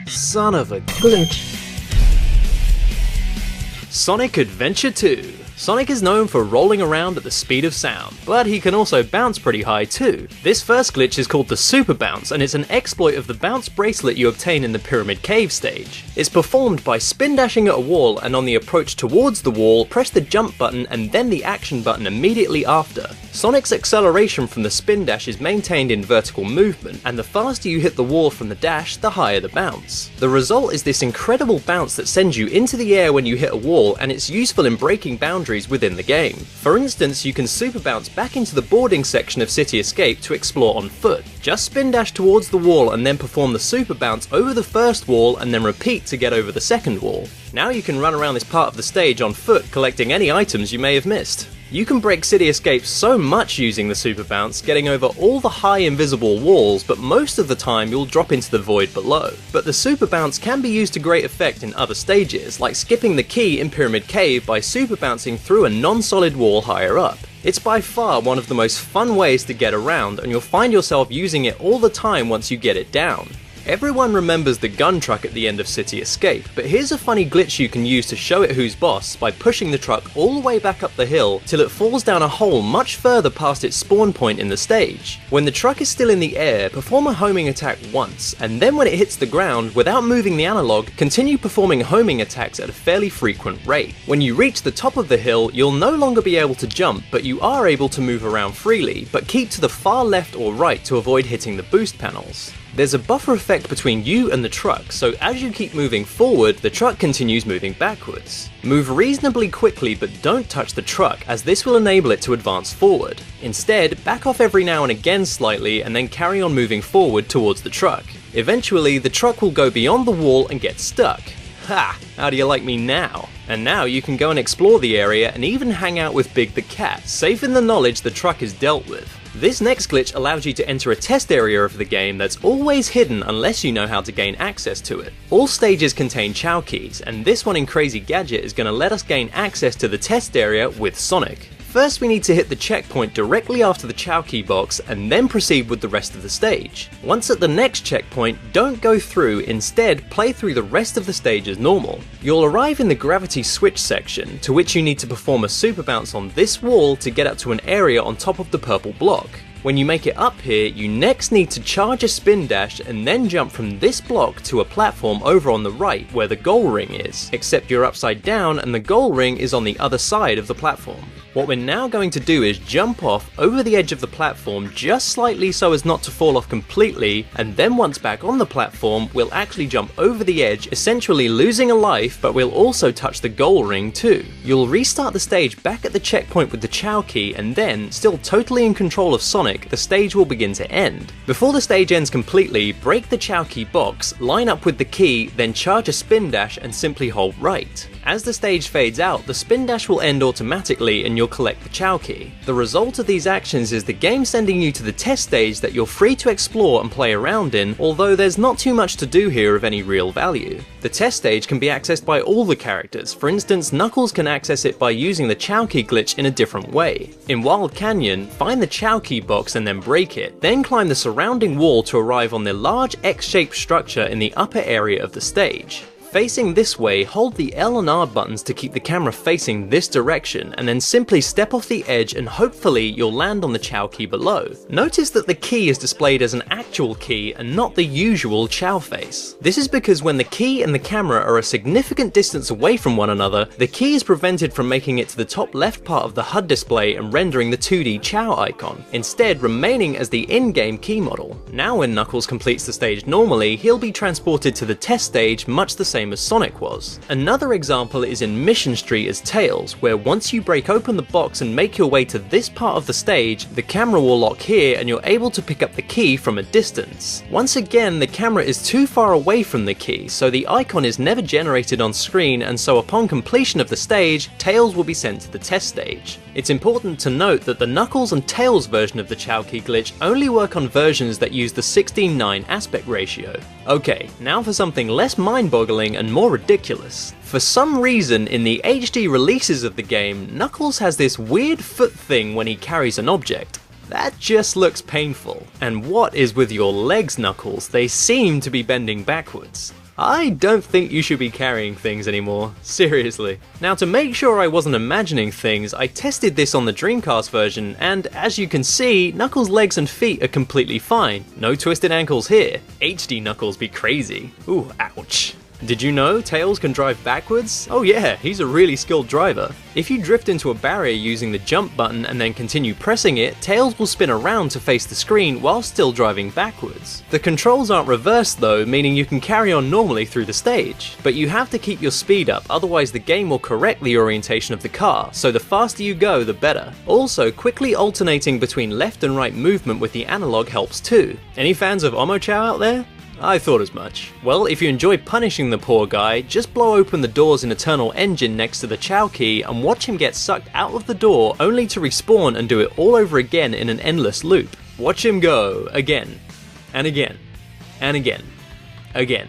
Son of a glitch. Sonic Adventure 2. Sonic is known for rolling around at the speed of sound, but he can also bounce pretty high too. This first glitch is called the Super Bounce, and it's an exploit of the bounce bracelet you obtain in the Pyramid Cave stage. It's performed by spin dashing at a wall, and on the approach towards the wall, press the jump button and then the action button immediately after. Sonic's acceleration from the spin dash is maintained in vertical movement, and the faster you hit the wall from the dash, the higher the bounce. The result is this incredible bounce that sends you into the air when you hit a wall, and it's useful in breaking boundaries within the game. For instance, you can super bounce back into the boarding section of City Escape to explore on foot. Just spin dash towards the wall and then perform the super bounce over the first wall and then repeat to get over the second wall. Now you can run around this part of the stage on foot collecting any items you may have missed. You can break City Escape so much using the Super Bounce, getting over all the high invisible walls, but most of the time you'll drop into the void below. But the Super Bounce can be used to great effect in other stages, like skipping the key in Pyramid Cave by super bouncing through a non-solid wall higher up. It's by far one of the most fun ways to get around, and you'll find yourself using it all the time once you get it down. Everyone remembers the gun truck at the end of City Escape, but here's a funny glitch you can use to show it who's boss by pushing the truck all the way back up the hill till it falls down a hole much further past its spawn point in the stage. When the truck is still in the air, perform a homing attack once, and then when it hits the ground, without moving the analog, continue performing homing attacks at a fairly frequent rate. When you reach the top of the hill, you'll no longer be able to jump, but you are able to move around freely, but keep to the far left or right to avoid hitting the boost panels. There's a buffer effect between you and the truck, so as you keep moving forward, the truck continues moving backwards. Move reasonably quickly, but don't touch the truck, as this will enable it to advance forward. Instead, back off every now and again slightly and then carry on moving forward towards the truck. Eventually, the truck will go beyond the wall and get stuck. Ha! How do you like me now? And now you can go and explore the area and even hang out with Big the Cat, safe in the knowledge the truck is dealt with. This next glitch allows you to enter a test area of the game that's always hidden unless you know how to gain access to it. All stages contain Chow keys, and this one in Crazy Gadget is going to let us gain access to the test area with Sonic. First we need to hit the checkpoint directly after the Chow key box and then proceed with the rest of the stage. Once at the next checkpoint, don't go through, instead play through the rest of the stage as normal. You'll arrive in the gravity switch section, to which you need to perform a super bounce on this wall to get up to an area on top of the purple block. When you make it up here, you next need to charge a spin dash and then jump from this block to a platform over on the right where the goal ring is, except you're upside down and the goal ring is on the other side of the platform. What we're now going to do is jump off over the edge of the platform just slightly so as not to fall off completely, and then once back on the platform, we'll actually jump over the edge, essentially losing a life, but we'll also touch the goal ring too. You'll restart the stage back at the checkpoint with the Chow key, and then, still totally in control of Sonic, the stage will begin to end. Before the stage ends completely, break the Chow key box, line up with the key, then charge a spin dash and simply hold right. As the stage fades out, the spin dash will end automatically and you'll collect the Chow key. The result of these actions is the game sending you to the test stage that you're free to explore and play around in, although there's not too much to do here of any real value. The test stage can be accessed by all the characters. For instance, Knuckles can access it by using the Chow key glitch in a different way. In Wild Canyon, find the Chow key box and then break it, then climb the surrounding wall to arrive on the large X-shaped structure in the upper area of the stage. Facing this way, hold the L and R buttons to keep the camera facing this direction, and then simply step off the edge and hopefully you'll land on the Chow key below. Notice that the key is displayed as an actual key and not the usual Chow face. This is because when the key and the camera are a significant distance away from one another, the key is prevented from making it to the top left part of the HUD display and rendering the 2D Chow icon, instead remaining as the in-game key model. Now when Knuckles completes the stage normally, he'll be transported to the test stage much the same as Sonic was. Another example is in Mission Street as Tails, where once you break open the box and make your way to this part of the stage, the camera will lock here and you're able to pick up the key from a distance. Once again, the camera is too far away from the key, so the icon is never generated on screen, and so upon completion of the stage, Tails will be sent to the test stage. It's important to note that the Knuckles and Tails version of the Chow key glitch only work on versions that use the 16:9 aspect ratio. Okay, now for something less mind-boggling and more ridiculous. For some reason, in the HD releases of the game, Knuckles has this weird foot thing when he carries an object. That just looks painful. And what is with your legs, Knuckles? They seem to be bending backwards. I don't think you should be carrying things anymore, seriously. Now, to make sure I wasn't imagining things, I tested this on the Dreamcast version, and as you can see, Knuckles' legs and feet are completely fine. No twisted ankles here. HD Knuckles be crazy. Ooh, ouch. Did you know Tails can drive backwards? Oh yeah, he's a really skilled driver. If you drift into a barrier using the jump button and then continue pressing it, Tails will spin around to face the screen while still driving backwards. The controls aren't reversed though, meaning you can carry on normally through the stage. But you have to keep your speed up, otherwise the game will correct the orientation of the car, so the faster you go, the better. Also, quickly alternating between left and right movement with the analog helps too. Any fans of Omochao out there? I thought as much. Well, if you enjoy punishing the poor guy, just blow open the doors in Eternal Engine next to the Chao key and watch him get sucked out of the door only to respawn and do it all over again in an endless loop. Watch him go, again, and again, and again, again.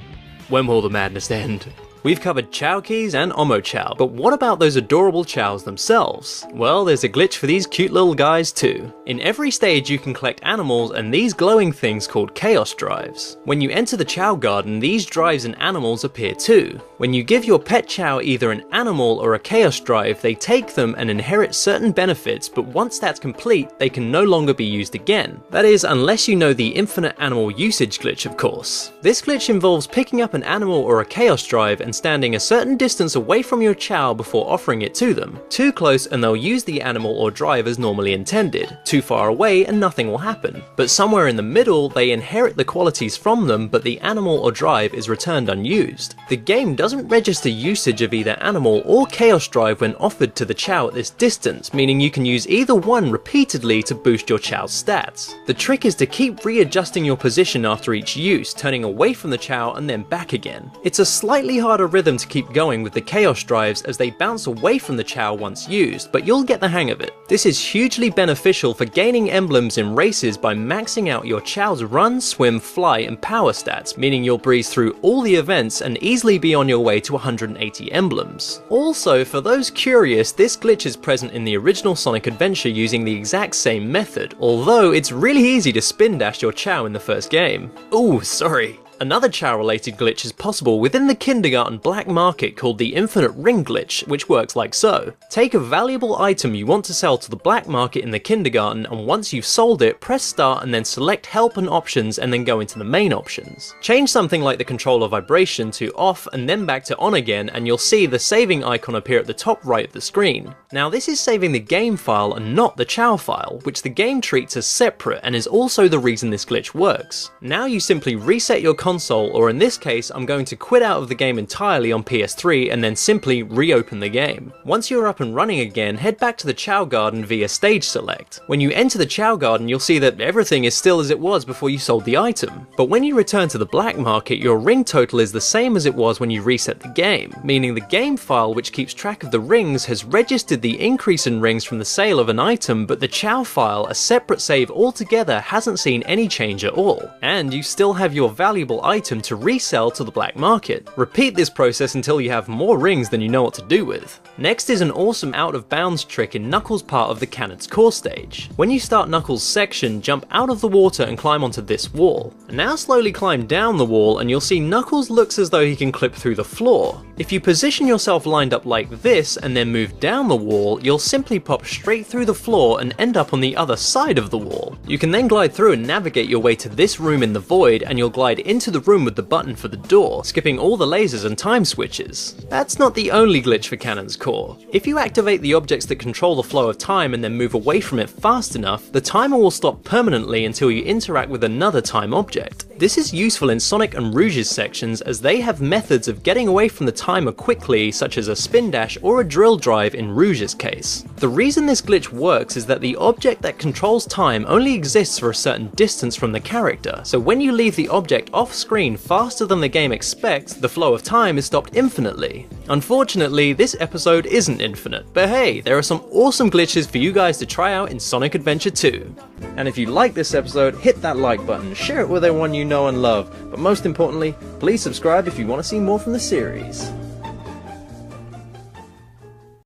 When will the madness end? We've covered Chao keys and Omochao, but what about those adorable Chaos themselves? Well, there's a glitch for these cute little guys too. In every stage you can collect animals and these glowing things called Chaos Drives. When you enter the Chao Garden, these drives and animals appear too. When you give your pet Chao either an animal or a Chaos Drive, they take them and inherit certain benefits, but once that's complete, they can no longer be used again. That is, unless you know the infinite animal usage glitch, of course. This glitch involves picking up an animal or a Chaos Drive and standing a certain distance away from your Chao before offering it to them. Too close and they'll use the animal or drive as normally intended. Too far away and nothing will happen. But somewhere in the middle, they inherit the qualities from them, but the animal or drive is returned unused. The game doesn't register usage of either animal or Chaos Drive when offered to the Chao at this distance, meaning you can use either one repeatedly to boost your Chao's stats. The trick is to keep readjusting your position after each use, turning away from the Chao and then back again. It's a slightly harder rhythm to keep going with the Chaos Drives as they bounce away from the Chao once used, but you'll get the hang of it. This is hugely beneficial for gaining emblems in races by maxing out your Chao's run, swim, fly and power stats, meaning you'll breeze through all the events and easily be on your way to 180 emblems. Also, for those curious, this glitch is present in the original Sonic Adventure using the exact same method, although it's really easy to spin dash your Chao in the first game. Ooh, sorry. Another Chao-related glitch is possible within the kindergarten black market called the Infinite Ring glitch, which works like so. Take a valuable item you want to sell to the black market in the kindergarten, and once you've sold it, press start and then select help and options and then go into the main options. Change something like the controller vibration to off and then back to on again, and you'll see the saving icon appear at the top right of the screen. Now this is saving the game file and not the Chao file, which the game treats as separate and is also the reason this glitch works. Now you simply reset your console, or in this case I'm going to quit out of the game entirely on PS3 and then simply reopen the game. Once you're up and running again, head back to the Chao Garden via stage select. When you enter the Chao Garden, you'll see that everything is still as it was before you sold the item. But when you return to the black market, your ring total is the same as it was when you reset the game, meaning the game file which keeps track of the rings has registered the increase in rings from the sale of an item, but the Chao file, a separate save altogether, hasn't seen any change at all. And you still have your valuable item to resell to the black market. Repeat this process until you have more rings than you know what to do with. Next is an awesome out of bounds trick in Knuckles' part of the Cannon's Core stage. When you start Knuckles' section, jump out of the water and climb onto this wall. And now slowly climb down the wall and you'll see Knuckles looks as though he can clip through the floor. If you position yourself lined up like this and then move down the wall, you'll simply pop straight through the floor and end up on the other side of the wall. You can then glide through and navigate your way to this room in the void, and you'll glide into the room with the button for the door, skipping all the lasers and time switches. That's not the only glitch for Cannon's Core. If you activate the objects that control the flow of time and then move away from it fast enough, the timer will stop permanently until you interact with another time object. This is useful in Sonic and Rouge's sections as they have methods of getting away from the timer quickly, such as a spin dash or a drill drive in Rouge's case. The reason this glitch works is that the object that controls time only exists for a certain distance from the character, so when you leave the object off screen faster than the game expects, the flow of time is stopped infinitely. Unfortunately, this episode isn't infinite, but hey, there are some awesome glitches for you guys to try out in Sonic Adventure 2. And if you like this episode, hit that like button, share it with everyone you know and love, but most importantly, please subscribe if you want to see more from the series.